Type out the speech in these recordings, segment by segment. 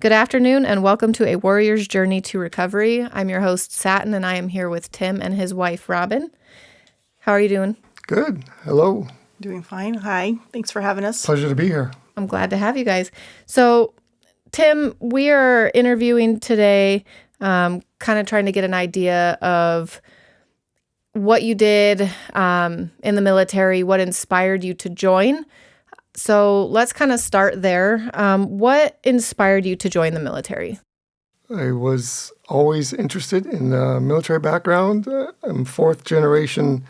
Good afternoon and welcome to A Warrior's Journey to Recovery. I'm your host, Satin, and I am here with Tim and his wife, Robin. How are you doing? Good. Hello. Doing fine. Hi. Thanks for having us. Pleasure to be here. I'm glad to have you guys. So, Tim, we are interviewing today, kind of trying to get an idea of what you did in the military, what inspired you to join. So let's kind of start there. What inspired you to join the military? I was always interested in military background. I'm fourth generation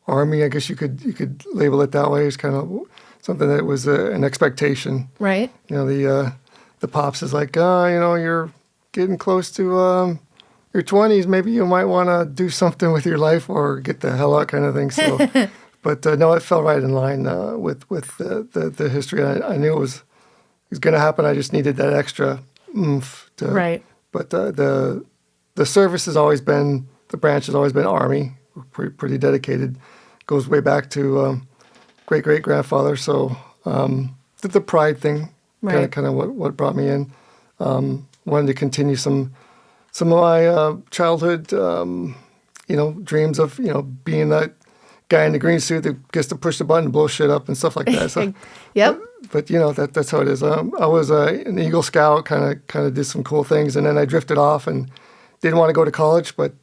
Army. I guess you could label it that way. It's kind of something that was an expectation. Right. You know, the pops is like, you're getting close to your 20s. Maybe you might want to do something with your life or get the hell out kind of thing. So. But no, it fell right in line with the history. I knew it was going to happen. I just needed that extra oomph. Right. But the service has always been, the branch has always been Army. We're pretty dedicated. Goes way back to great-great-grandfather. So the pride thing, right. kind of what brought me in. Wanted to continue some of my childhood, dreams of, being that guy in the green suit that gets to push the button and blow shit up and stuff like that. So, Yep. But that's how it is. I was an Eagle Scout, kind of did some cool things, and then I drifted off and didn't want to go to college. But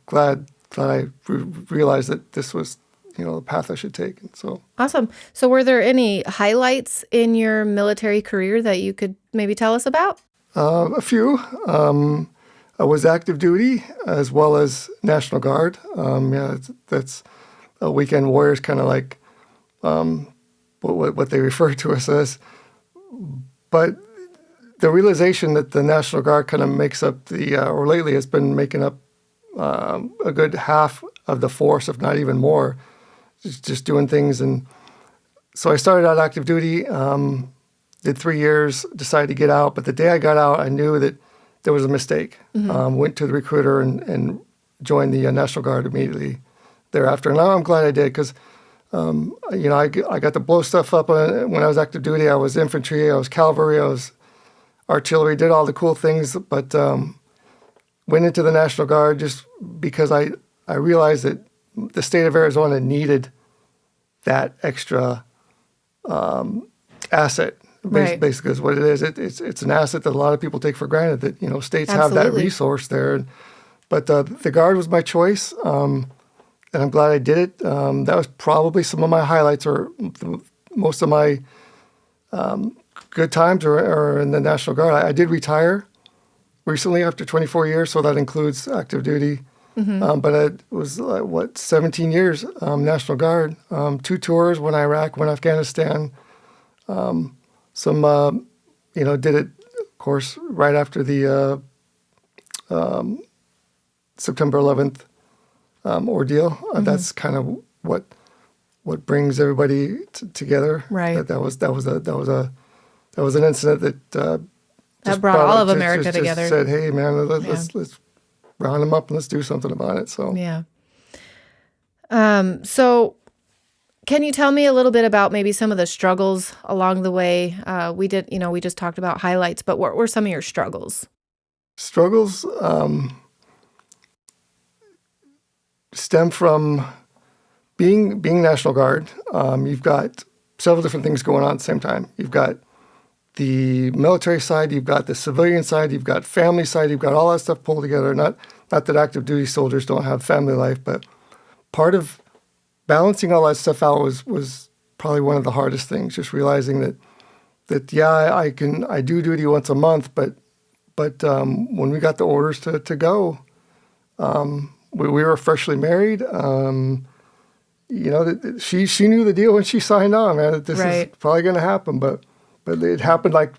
glad I realized that this was the path I should take. And so Awesome. So were there any highlights in your military career that you could maybe tell us about? A few. I was active duty as well as National Guard. That's weekend warriors, kind of like what they refer to us as. But the realization that the National Guard kind of makes up or lately has been making up a good half of the force, if not even more, just doing things. And so I started out active duty, did 3 years, decided to get out. But the day I got out, I knew that there was a mistake. Mm-hmm. Went to the recruiter and joined the National Guard immediately thereafter. And I'm glad I did because, I got to blow stuff up when I was active duty. I was infantry, I was cavalry, I was artillery, did all the cool things, but went into the National Guard just because I realized that the state of Arizona needed that extra asset. Right. Basically is what it is. It's an asset that a lot of people take for granted that, states have that Absolutely. resource there. But the Guard was my choice. And I'm glad I did it. That was probably some of my highlights, or most of my good times are in the National Guard. I did retire recently after 24 years, so that includes active duty. Mm-hmm. But it was, 17 years National Guard, 2 tours, one Iraq, one Afghanistan. Did it, of course, right after the September 11th ordeal. Mm-hmm. That's kind of what brings everybody together. Right. That was an incident that That brought all of America together. Just said, hey man, let's round them up and let's do something about it. So yeah. So can you tell me a little bit about maybe some of the struggles along the way? We just talked about highlights, but what were some of your struggles? Struggles stem from being National Guard. You've got several different things going on at the same time. You've got the military side, you've got the civilian side, you've got family side, you've got all that stuff pulled together. Not that active duty soldiers don't have family life, but part of balancing all that stuff out was probably one of the hardest things. Just realizing that I do duty once a month, but when we got the orders to go. We were freshly married. She knew the deal when she signed on, man. This Right. is probably going to happen, but it happened like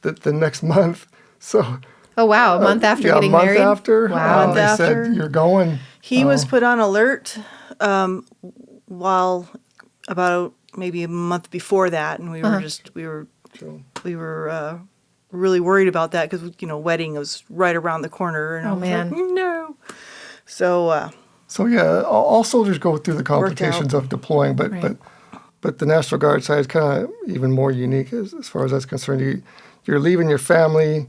the next month. So. Oh wow! A month after getting married. A month after. Wow. They said you're going. He was put on alert while about maybe a month before that, and we were really worried about that because wedding was right around the corner, and I was man. like, no. So yeah, all soldiers go through the complications of deploying, but Right. but the National Guard side is kind of even more unique as far as that's concerned. You're leaving your family,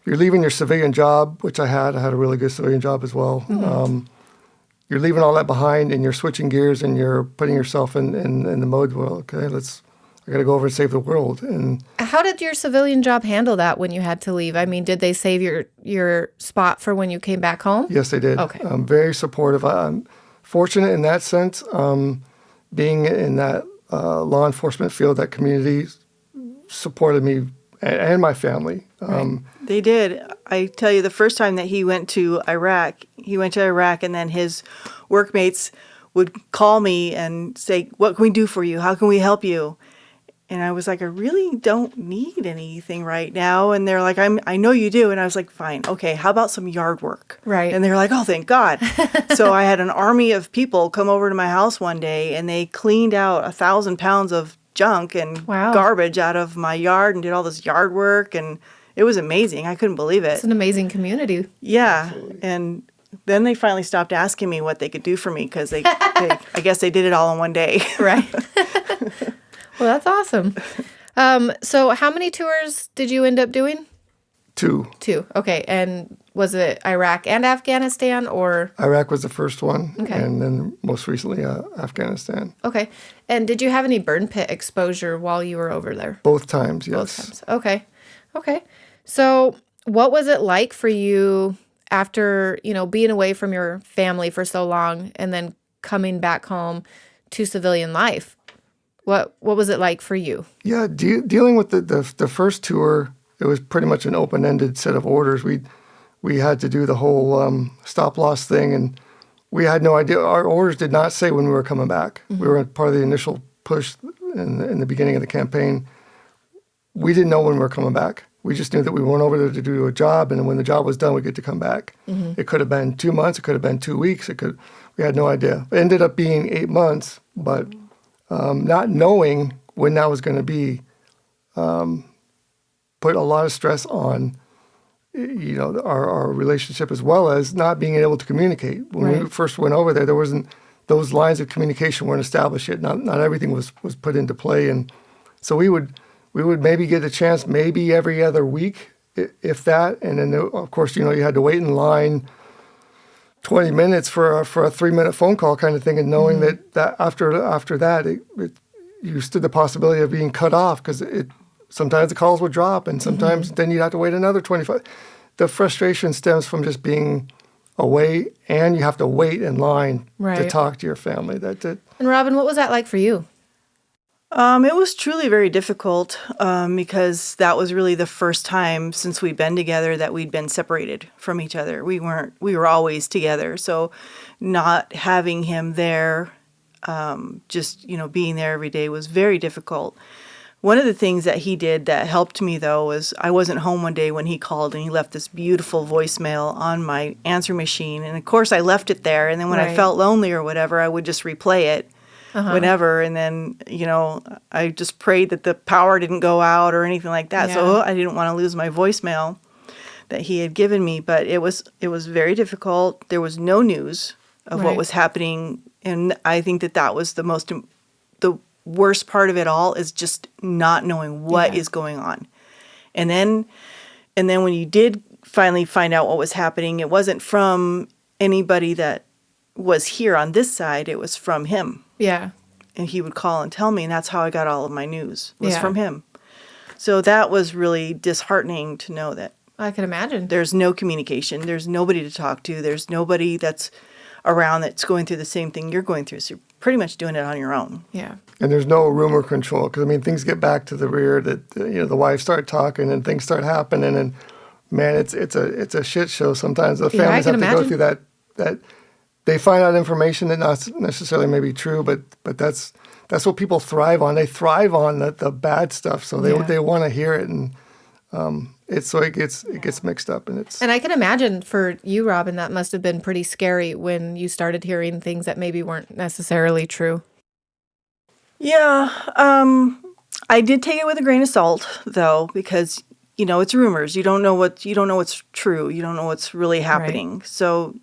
you're leaving your civilian job, which I had a really good civilian job as well. You're leaving all that behind, and you're switching gears, and you're putting yourself in the mode, well, okay, I got to go over and save the world. And How did your civilian job handle that when you had to leave? I mean, did they save your spot for when you came back home? yes, they did. Okay. Very supportive. I'm fortunate in that sense, being in that law enforcement field, that community supported me and my family. They did. I tell you, the first time that he went to Iraq, and then his workmates would call me and say, "What can we do for you? How can we help you?" And I was like, "I really don't need anything right now." And they're like, I know you do." And I was like, "Fine. Okay. How about some yard work?" Right. And they're like, "Oh, thank God." So I had an army of people come over to my house one day, and they cleaned out 1,000 pounds of junk and Wow. garbage out of my yard and did all this yard work. And it was amazing. I couldn't believe it. It's an amazing community. Yeah. And then they finally stopped asking me what they could do for me because I guess they did it all in one day. Right. Well, that's awesome. So how many tours did you end up doing? 2. 2. Okay. And was it Iraq and Afghanistan or? Iraq was the first one, Okay. and then most recently Afghanistan. Okay. And did you have any burn pit exposure while you were over there? Both times, yes. Both times. Okay. Okay. So what was it like for you after, being away from your family for so long and then coming back home to civilian life? What was it like for you? Yeah, dealing with the first tour, it was pretty much an open-ended set of orders. We had to do the whole stop-loss thing, and we had no idea. Our orders did not say when we were coming back. Mm-hmm. We were part of the initial push in the beginning of the campaign. We didn't know when we were coming back. We just knew that we went over there to do a job, and when the job was done, we get to come back. Mm-hmm. It could have been 2 months. It could have been 2 weeks. We had no idea. It ended up being 8 months, but not knowing when that was going to be put a lot of stress on, our relationship, as well as not being able to communicate. When we first went over there, there wasn't those lines of communication weren't established yet. Not everything was put into play, and so we would maybe get a chance maybe every other week, if that. And then, of course, you had to wait in line 20 minutes for a 3-minute phone call kind of thing, and knowing that after that, you stood the possibility of being cut off because sometimes the calls would drop, and sometimes then you'd have to wait another 25. The frustration stems from just being away, and you have to wait in line to talk to your family. And Robin, what was that like for you? It was truly very difficult because that was really the first time since we'd been together that we'd been separated from each other. We were always together. So not having him there, just, being there every day was very difficult. One of the things that he did that helped me, though, was I wasn't home one day when he called, and he left this beautiful voicemail on my answer machine. And, of course, I left it there. And then when I felt lonely or whatever, I would just replay it. Whenever, and then, I just prayed that the power didn't go out or anything like that. Yeah. So I didn't want to lose my voicemail that he had given me, but it was very difficult. There was no news of what was happening, and I think that was the worst part of it all is just not knowing what is going on. And then when you did finally find out what was happening, it wasn't from anybody that was here on this side, it was from him. Yeah. And he would call and tell me, and that's how I got all of my news, was from him. So that was really disheartening to know that. I can imagine. There's no communication. There's nobody to talk to. There's nobody that's around that's going through the same thing you're going through. So you're pretty much doing it on your own. Yeah. And there's no rumor control because, things get back to the rear that, the wives start talking and things start happening. And, man, it's a shit show sometimes. The families have to go through that. They find out information that not necessarily may be true, but that's what people thrive on. They thrive on the bad stuff, so they want to hear it, and it gets mixed up, and it's. And I can imagine for you, Robin, that must have been pretty scary when you started hearing things that maybe weren't necessarily true. Yeah, I did take it with a grain of salt, though, because it's rumors. You don't know what's true. You don't know what's really happening. Right. So.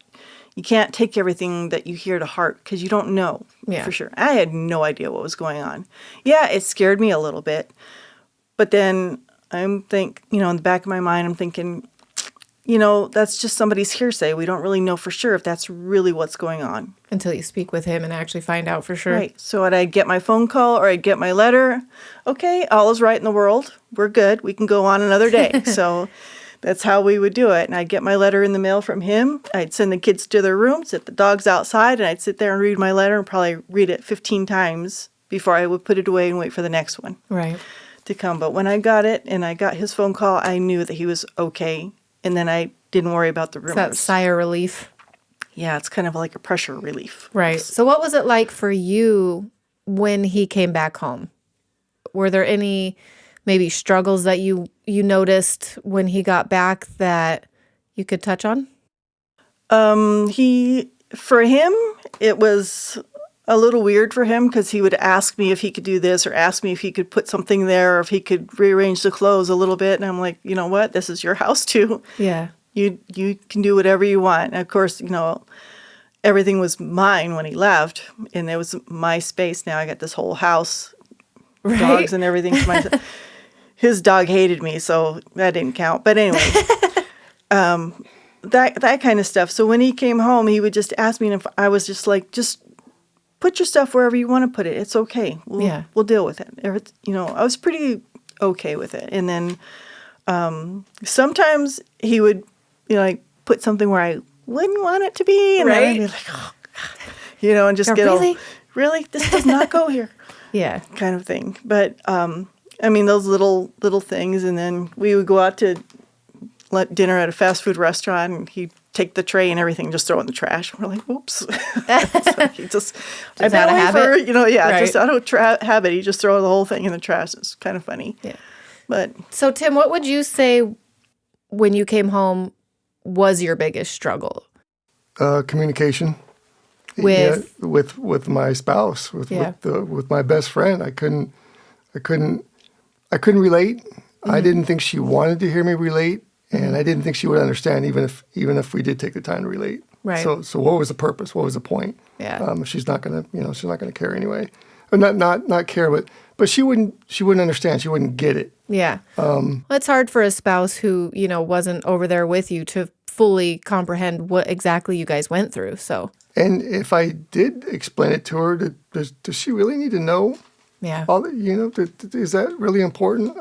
You can't take everything that you hear to heart because you don't know for sure. I had no idea what was going on. Yeah, it scared me a little bit. But then in the back of my mind, I'm thinking, that's just somebody's hearsay. We don't really know for sure if that's really what's going on. Until you speak with him and actually find out for sure. Right. So I'd get my phone call or I'd get my letter. Okay, all is right in the world. We're good. We can go on another day. So that's how we would do it. And I'd get my letter in the mail from him. I'd send the kids to their rooms, sit the dogs outside, and I'd sit there and read my letter and probably read it 15 times before I would put it away and wait for the next one Right. to come. But when I got it and I got his phone call, I knew that he was okay. And then I didn't worry about the It's rumors. that sigh of relief. Yeah, it's kind of like a pressure relief. Right. So what was it like for you when he came back home? Were there any maybe struggles that you noticed when he got back that you could touch on? For him, it was a little weird for him because he would ask me if he could do this or ask me if he could put something there or if he could rearrange the clothes a little bit. And I'm like, you know what? This is your house too. Yeah. You can do whatever you want. And of course, everything was mine when he left, and it was my space. Now I got this whole house, Right. dogs and everything for myself. His dog hated me, so that didn't count. But anyway, that kind of stuff. So when he came home, he would just ask me, and if I was just like, just put your stuff wherever you want to put it. It's okay. We'll deal with it. I was pretty okay with it. And then sometimes he would, like put something where I wouldn't want it to be, and Right. I'd be like, oh God, and just get really? all, really, this does not go here, Yeah. kind of thing. But those little things, and then we would go out to dinner at a fast food restaurant, and he'd take the tray and everything, and just throw it in the trash. We're like, oops. So he just out of habit? Just out of habit. He just throw the whole thing in the trash. It's kind of funny. Yeah. But So Tim, what would you say when you came home was your biggest struggle? Communication. With my spouse, with my best friend. I couldn't relate. Mm-hmm. I didn't think she wanted to hear me relate, and I didn't think she would understand, even if we did take the time to relate. Right. So what was the purpose? What was the point? Yeah. She's not gonna care anyway. Or not care, but she wouldn't understand. She wouldn't get it. Yeah. Well, it's hard for a spouse who, wasn't over there with you to fully comprehend what exactly you guys went through. So. And if I did explain it to her, does she really need to know? Yeah. All is that really important?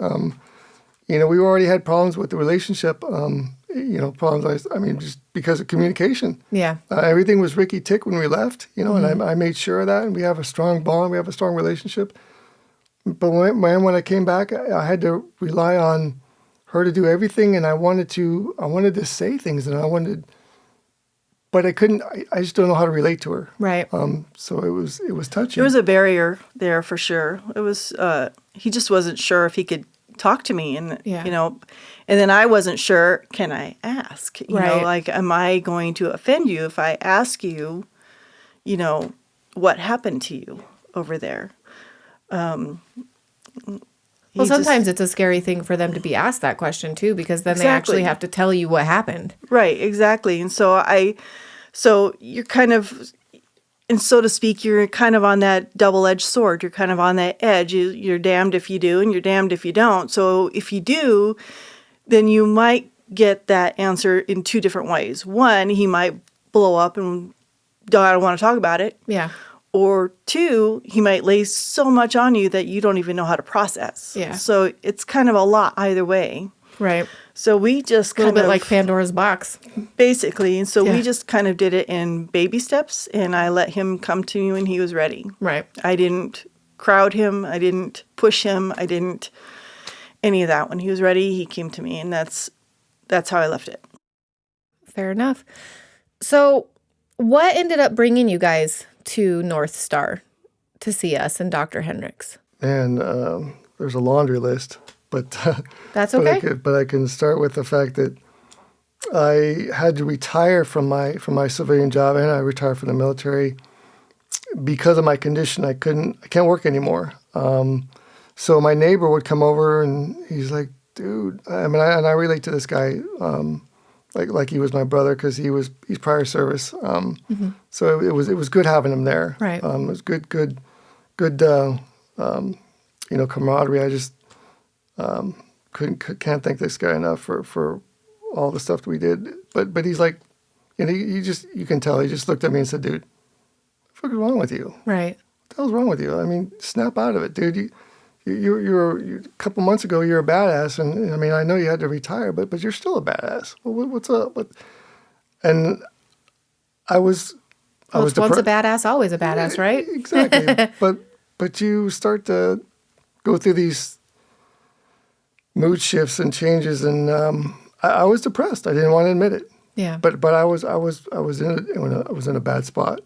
We already had problems with the relationship. Problems. Just because of communication. Yeah. Everything was Ricky Tick when we left. And I made sure of that, and we have a strong bond. We have a strong relationship. But when I came back, I had to rely on her to do everything, and I wanted to say things, and but I couldn't. I just don't know how to relate to her. Right. So it was touching. there was a barrier there for sure. It was he just wasn't sure if he could talk to me, and and then I wasn't sure. Can I ask? Right. Am I going to offend you if I ask you? What happened to you over there? Well, sometimes it's a scary thing for them to be asked that question too, because then they actually have to tell you what happened. Right, exactly. And so you're kind of, and so to speak, you're kind of on that double-edged sword. You're kind of on that edge. You're damned if you do, and you're damned if you don't. So if you do, then you might get that answer in two different ways. One, he might blow up and don't want to talk about it. Yeah. Or two, he might lay so much on you that you don't even know how to process. Yeah. So it's kind of a lot either way. Right. So we just A little bit like Pandora's box. basically, and so Yeah. we just kind of did it in baby steps, and I let him come to me when he was ready. Right. I didn't crowd him. I didn't push him. I didn't any of that. When he was ready, he came to me, and that's how I left it. Fair enough. So what ended up bringing you guys to North Star to see us and Dr. Hendricks? And there's a laundry list, but That's okay. But I can start with the fact that I had to retire from my civilian job, and I retired from the military because of my condition. I can't work anymore. So my neighbor would come over, and he's like, "Dude," I relate to this guy like he was my brother because he's prior service. So it was good having him there. Right. It was good camaraderie. I just can't thank this guy enough for all the stuff that we did. But he's like, and you can tell, he just looked at me and said, dude, what the fuck is wrong with you? Right. What the hell's wrong with you? I mean, snap out of it, dude. You're a couple months ago, you're a badass. And I mean, I know you had to retire, but you're still a badass. What's up? And I was Once a badass, always a badass, right? Exactly. but you start to go through these mood shifts and changes, and I was depressed. I didn't want to admit it. Yeah. But I was in a bad spot,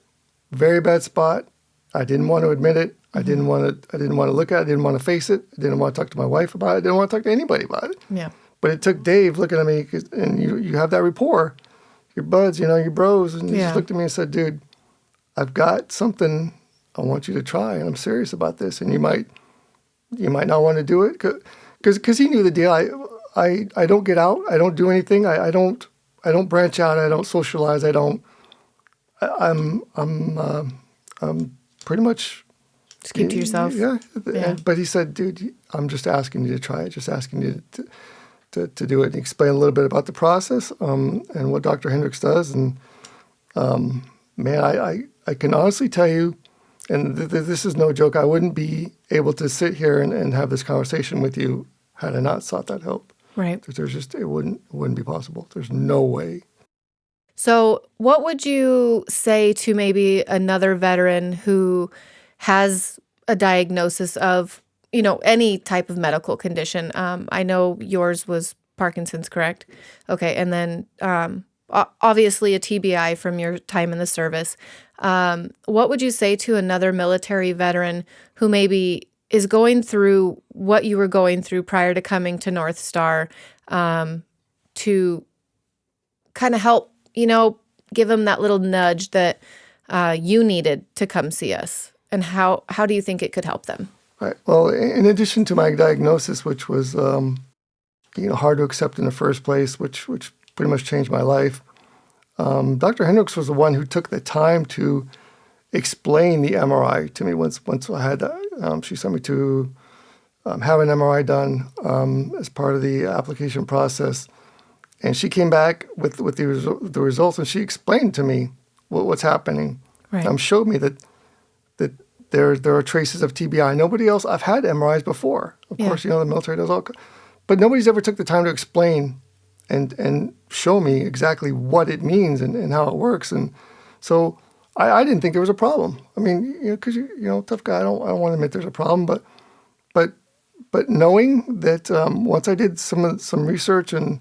very bad spot. I didn't want to admit it. I didn't want to look at it. I didn't want to face it. I didn't want to talk to my wife about it. I didn't want to talk to anybody about it. Yeah. But it took Dave looking at me, and you have that rapport, your buds, your bros, and he just looked at me and said, dude, I've got something I want you to try, and I'm serious about this, and you might not want to do it, because he knew the deal. I don't get out. I don't do anything. I don't branch out. I don't socialize. I'm pretty much just keep to yourself. Yeah. But he said, dude, I'm just asking you to try it. Just asking you to do it. And explain a little bit about the process and what Dr. Hendricks does. And man, I can honestly tell you, and this is no joke, I wouldn't be able to sit here and have this conversation with you had I not sought that help. Right. It wouldn't be possible. There's no way. So what would you say to maybe another veteran who has a diagnosis of, any type of medical condition? I know yours was Parkinson's, correct? Okay. And then obviously a TBI from your time in the service. What would you say to another military veteran who maybe is going through what you were going through prior to coming to North Star, to kind of help, give them that little nudge that you needed to come see us? And how do you think it could help them? Right. Well, in addition to my diagnosis, which was hard to accept in the first place, which pretty much changed my life, Dr. Hendricks was the one who took the time to explain the MRI to me. Once I had, she sent me to have an MRI done as part of the application process, and she came back with the results, and she explained to me what's happening. Right. Showed me that there are traces of TBI. Nobody else. I've had MRIs before. Of course, the military does all, but nobody's ever took the time to explain and show me exactly what it means and how it works. And so I didn't think there was a problem. I mean, because tough guy. I don't want to admit there's a problem, but knowing that once I did some research and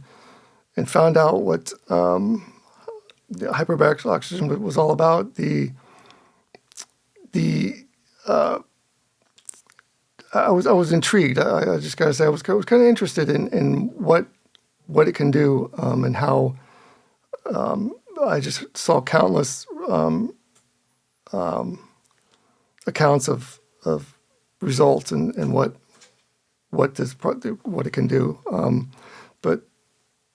found out what the hyperbaric oxygen was all about, I was intrigued. I just gotta say I was kind of interested in what it can do, and how I just saw countless accounts of results and what it can do. But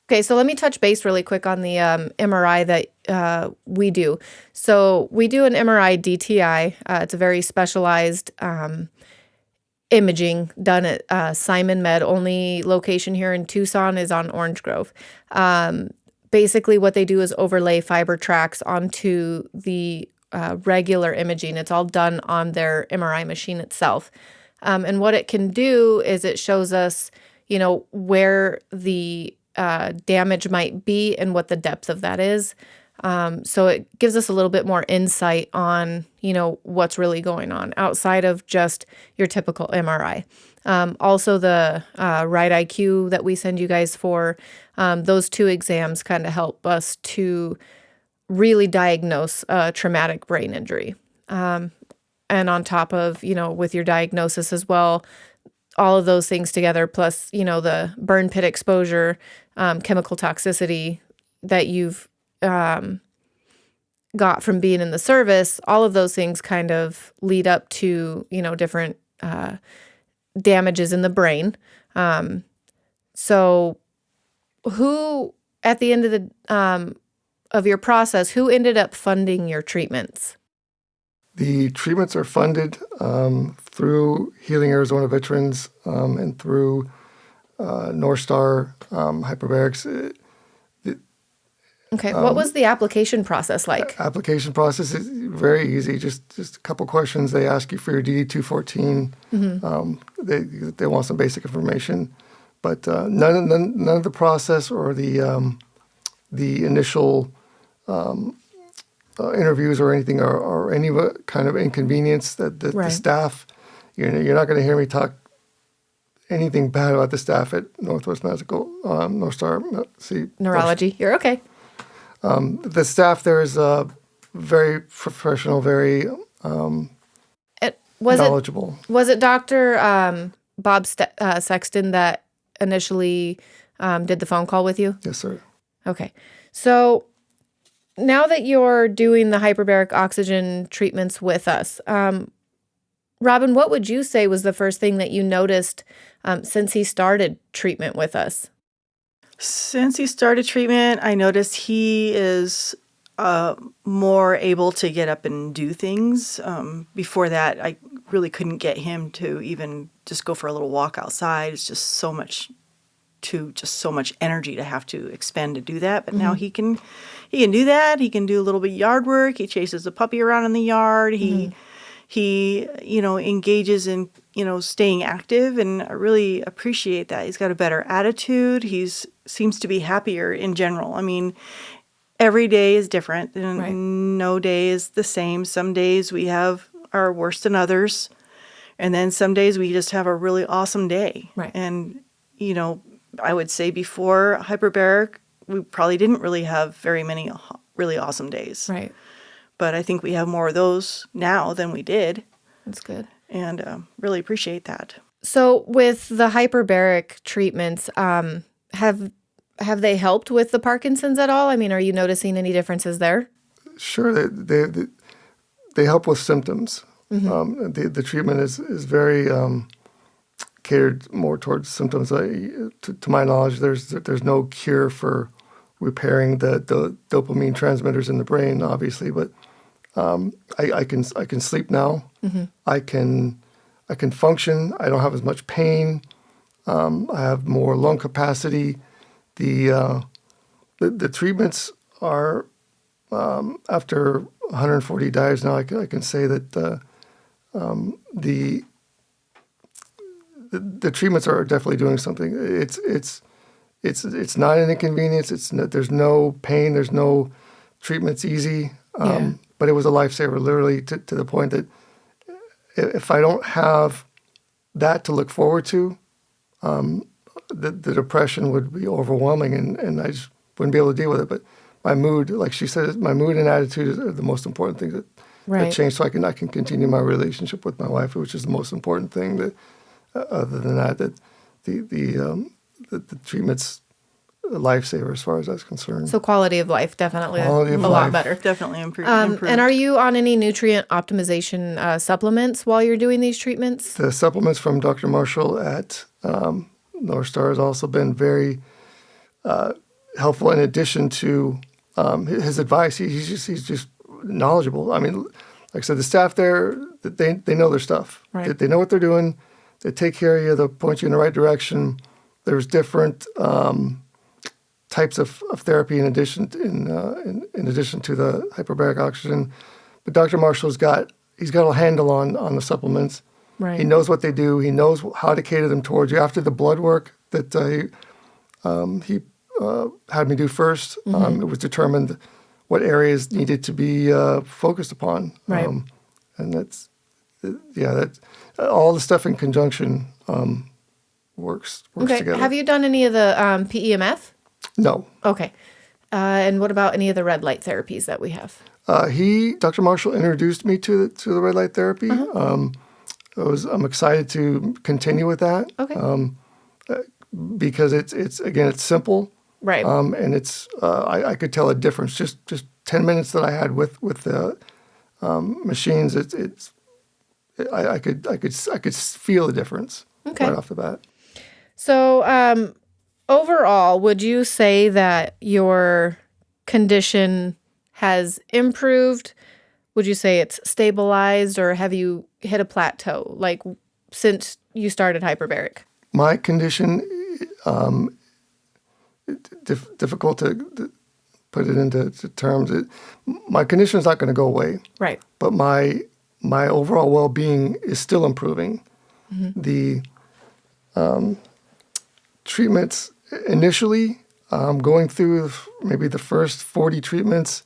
okay, so let me touch base really quick on the MRI that we do. So we do an MRI DTI. It's a very specialized imaging done at Simon Med. Only location here in Tucson is on Orange Grove. Basically, what they do is overlay fiber tracks onto the regular imaging. It's all done on their MRI machine itself. And what it can do is it shows us, where the damage might be and what the depth of that is. So it gives us a little bit more insight on, what's really going on outside of just your typical MRI. Also the Ride IQ that we send you guys for, those two exams kind of help us to really diagnose a traumatic brain injury. And on top of, with your diagnosis as well, all of those things together, plus, the burn pit exposure, chemical toxicity that you've got from being in the service, all of those things kind of lead up to, different damages in the brain. So who, at the end of the of your process, who ended up funding your treatments? The treatments are funded through Healing Arizona Veterans and through North Star Hyperbarics. Okay. What was the application process like? Application process is very easy. Just a couple questions. They ask you for your DD-214. They want some basic information, but none of the process or the initial interviews or anything are any kind of inconvenience that the staff. You're not going to hear me talk anything bad about the staff at Northwest Medical, North Star. Neurology. You're okay. The staff there is very professional, very knowledgeable. Was it Dr. Bob Sexton that initially did the phone call with you? Yes, sir. Okay. So now that you're doing the hyperbaric oxygen treatments with us, Robin, what would you say was the first thing that you noticed since he started treatment with us? Since he started treatment, I noticed he is more able to get up and do things. Before that, I really couldn't get him to even just go for a little walk outside. It's just so much energy to have to expend to do that. But now he can do that. He can do a little bit of yard work. He chases a puppy around in the yard. He engages in, staying active, and I really appreciate that. He's got a better attitude. Seems to be happier in general. I mean, every day is different, and no day is the same. Some days we are worse than others, and then some days we just have a really awesome day. Right. And, I would say before hyperbaric, we probably didn't really have very many really awesome days. Right. But I think we have more of those now than we did. That's good. And really appreciate that. So with the hyperbaric treatments, have they helped with the Parkinson's at all? I mean, are you noticing any differences there? Sure. They help with symptoms. The treatment is very catered more towards symptoms. To my knowledge, there's no cure for repairing the dopamine transmitters in the brain, obviously, but I can sleep now. I can function. I don't have as much pain. I have more lung capacity. The treatments are after 140 dives now. I can say that the treatments are definitely doing something. It's not an inconvenience. There's no pain. There's no treatment's easy. But it was a lifesaver, literally, to the point that if I don't have that to look forward to, the depression would be overwhelming, and I just wouldn't be able to deal with it. But my mood, like she said, my mood and attitude are the most important things that changed, so I can continue my relationship with my wife, which is the most important thing. That other than that, the treatment's a lifesaver as far as that's concerned. So quality of life, definitely a lot better. Definitely improved. And are you on any nutrient optimization supplements while you're doing these treatments? The supplements from Dr. Marshall at North Star has also been very helpful in addition to his advice. He's just knowledgeable. I mean, like I said, the staff there, they know their stuff. Right. They know what they're doing. They take care of you. They'll point you in the right direction. There's different types of therapy in addition to the hyperbaric oxygen. But Dr. Marshall's got a handle on the supplements. Right. He knows what they do. He knows how to cater them towards you. After the blood work that he had me do first, it was determined what areas needed to be focused upon. Right. And that's all the stuff in conjunction works together. Have you done any of the PEMF? No. Okay. And what about any of the red light therapies that we have? Dr. Marshall introduced me to the red light therapy. I'm excited to continue with that. Okay. Because it's simple. Right. And it's I could tell a difference just 10 minutes that I had with the machines. I could feel the difference right off the bat. So overall, would you say that your condition has improved? Would you say it's stabilized, or have you hit a plateau, like since you started hyperbaric? My condition, difficult put it into terms. My condition is not going to go away, Right. but my overall well-being is still improving. The treatments initially, going through maybe the first 40 treatments,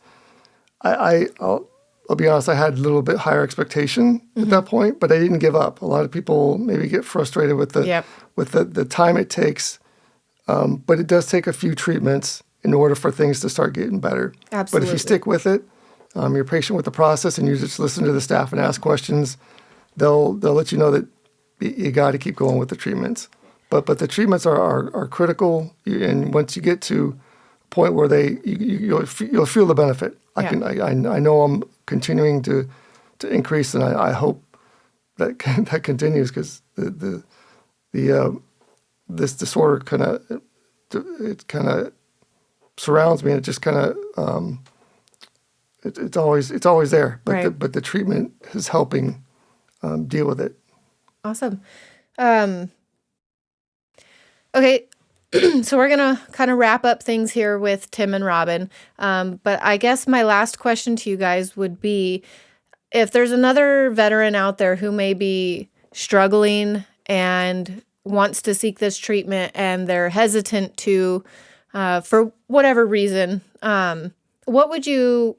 I'll be honest, I had a little bit higher expectation at that point, but I didn't give up. A lot of people maybe get frustrated with the time it takes, but it does take a few treatments in order for things to start getting better. Absolutely. But if you stick with it, you're patient with the process, and you just listen to the staff and ask questions, they'll let you know that you got to keep going with the treatments. But the treatments are critical, and once you get to a point where you'll feel the benefit. I know I'm continuing to increase, and I hope that continues, because this disorder kind of surrounds me, and it just kind of it's always there. But but the treatment is helping deal with it. Awesome. Okay, so we're going to kind of wrap up things here with Tim and Robin. But I guess my last question to you guys would be, if there's another veteran out there who may be struggling and wants to seek this treatment and they're hesitant to, for whatever reason, what would you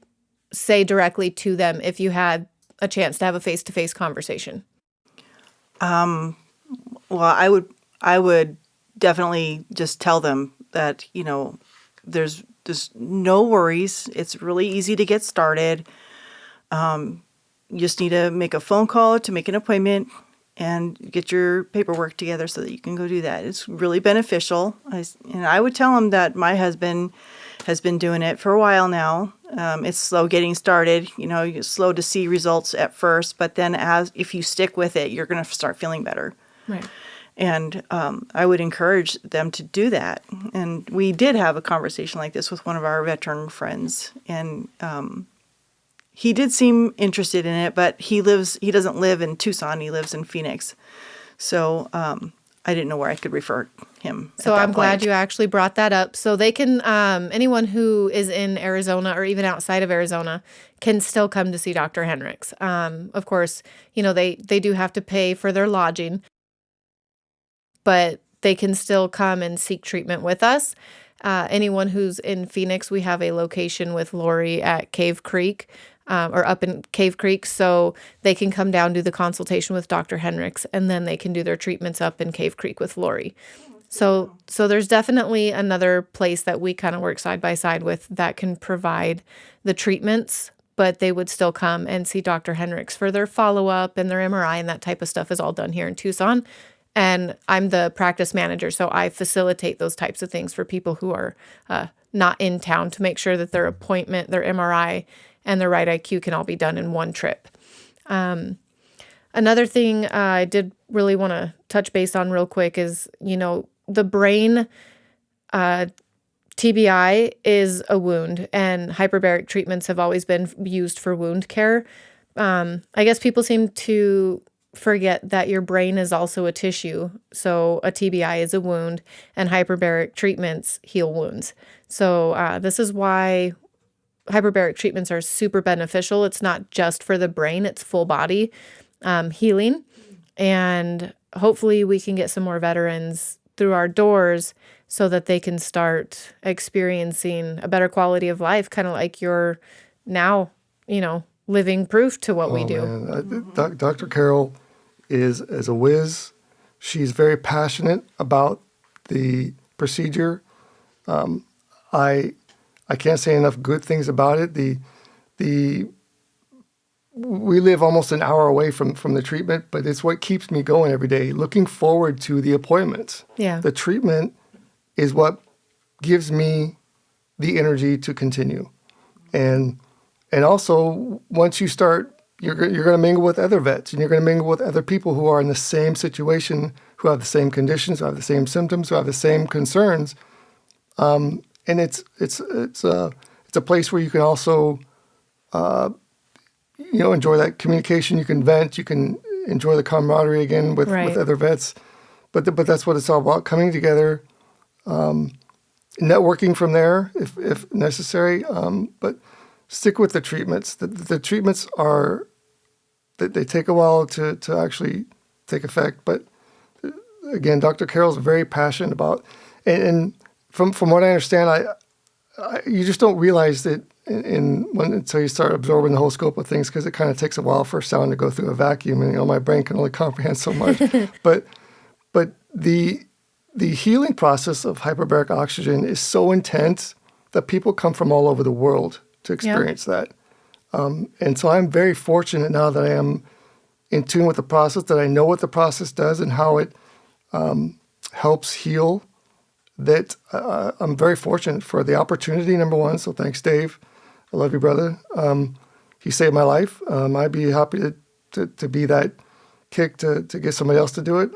say directly to them if you had a chance to have a face-to-face conversation? Well, I would definitely just tell them that, there's no worries. It's really easy to get started. You just need to make a phone call to make an appointment and get your paperwork together so that you can go do that. It's really beneficial. I would tell them that my husband has been doing it for a while now. It's slow getting started. You're slow to see results at first, but then if you stick with it, you're going to start feeling better. Right. And I would encourage them to do that. And we did have a conversation like this with one of our veteran friends, and he did seem interested in it, but he doesn't live in Tucson. He lives in Phoenix. So I didn't know where I could refer him. So I'm glad you actually brought that up. So they can, anyone who is in Arizona or even outside of Arizona can still come to see Dr. Hendricks. Of course, they do have to pay for their lodging, but they can still come and seek treatment with us. Anyone who's in Phoenix, we have a location with Lori at Cave Creek, or up in Cave Creek, so they can come down, do the consultation with Dr. Hendricks, and then they can do their treatments up in Cave Creek with Lori. So there's definitely another place that we kind of work side by side with that can provide the treatments, but they would still come and see Dr. Hendricks for their follow-up, and their MRI and that type of stuff is all done here in Tucson. And I'm the practice manager, so I facilitate those types of things for people who are not in town, to make sure that their appointment, their MRI, and their right IQ can all be done in one trip. Another thing I did really want to touch base on real quick is, the brain TBI is a wound, and hyperbaric treatments have always been used for wound care. I guess people seem to forget that your brain is also a tissue. So a TBI is a wound, and hyperbaric treatments heal wounds. So this is why hyperbaric treatments are super beneficial. It's not just for the brain, it's full body healing. And hopefully we can get some more veterans through our doors so that they can start experiencing a better quality of life, kind of like you're now, living proof to what we do. Dr. Carol is a whiz. She's very passionate about the procedure. I can't say enough good things about it. We live almost an hour away from the treatment, but it's what keeps me going every day, looking forward to the appointments. Yeah. The treatment is what gives me the energy to continue. And also, once you start, you're going to mingle with other vets, and you're going to mingle with other people who are in the same situation, who have the same conditions, who have the same symptoms, who have the same concerns. And it's a place where you can also enjoy that communication. You can vent. You can enjoy the camaraderie again with other vets. But that's what it's all about: coming together, networking from there if necessary. But stick with the treatments. The treatments are that they take a while to actually take effect. But again, Dr. Carroll's very passionate about, and from what I understand, you just don't realize that until you start absorbing the whole scope of things, because it kind of takes a while for sound to go through a vacuum, and my brain can only comprehend so much. but the healing process of hyperbaric oxygen is so intense that people come from all over the world to experience that. And so I'm very fortunate now that I am in tune with the process, that I know what the process does and how it helps heal, that I'm very fortunate for the opportunity, number one. So thanks, Dave. I love you, brother. He saved my life. I'd be happy to be that kick to get somebody else to do it.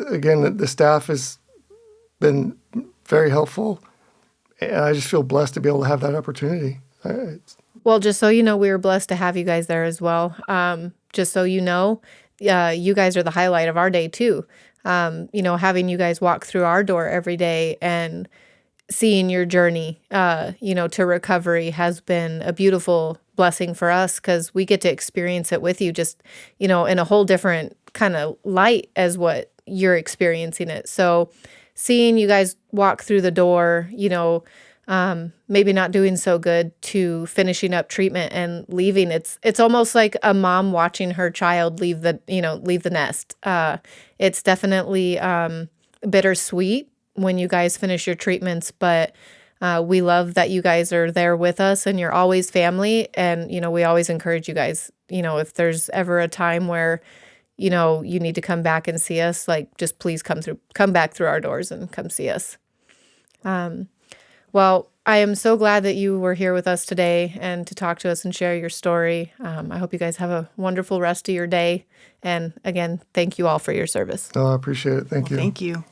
Again, the staff has been very helpful, and I just feel blessed to be able to have that opportunity. Well, just so you know, we were blessed to have you guys there as well. Just so you know, you guys are the highlight of our day too. Having you guys walk through our door every day and seeing your journey, to recovery has been a beautiful blessing for us, because we get to experience it with you just, in a whole different kind of light as what you're experiencing it. So seeing you guys walk through the door, maybe not doing so good, to finishing up treatment and leaving, it's almost like a mom watching her child leave the nest. It's definitely bittersweet when you guys finish your treatments, but we love that you guys are there with us and you're always family. And, we always encourage you guys, if there's ever a time where, you need to come back and see us, like, just please come back through our doors and come see us. Well, I am so glad that you were here with us today and to talk to us and share your story. I hope you guys have a wonderful rest of your day. And again, thank you all for your service. Oh, I appreciate it. Thank you. Thank you.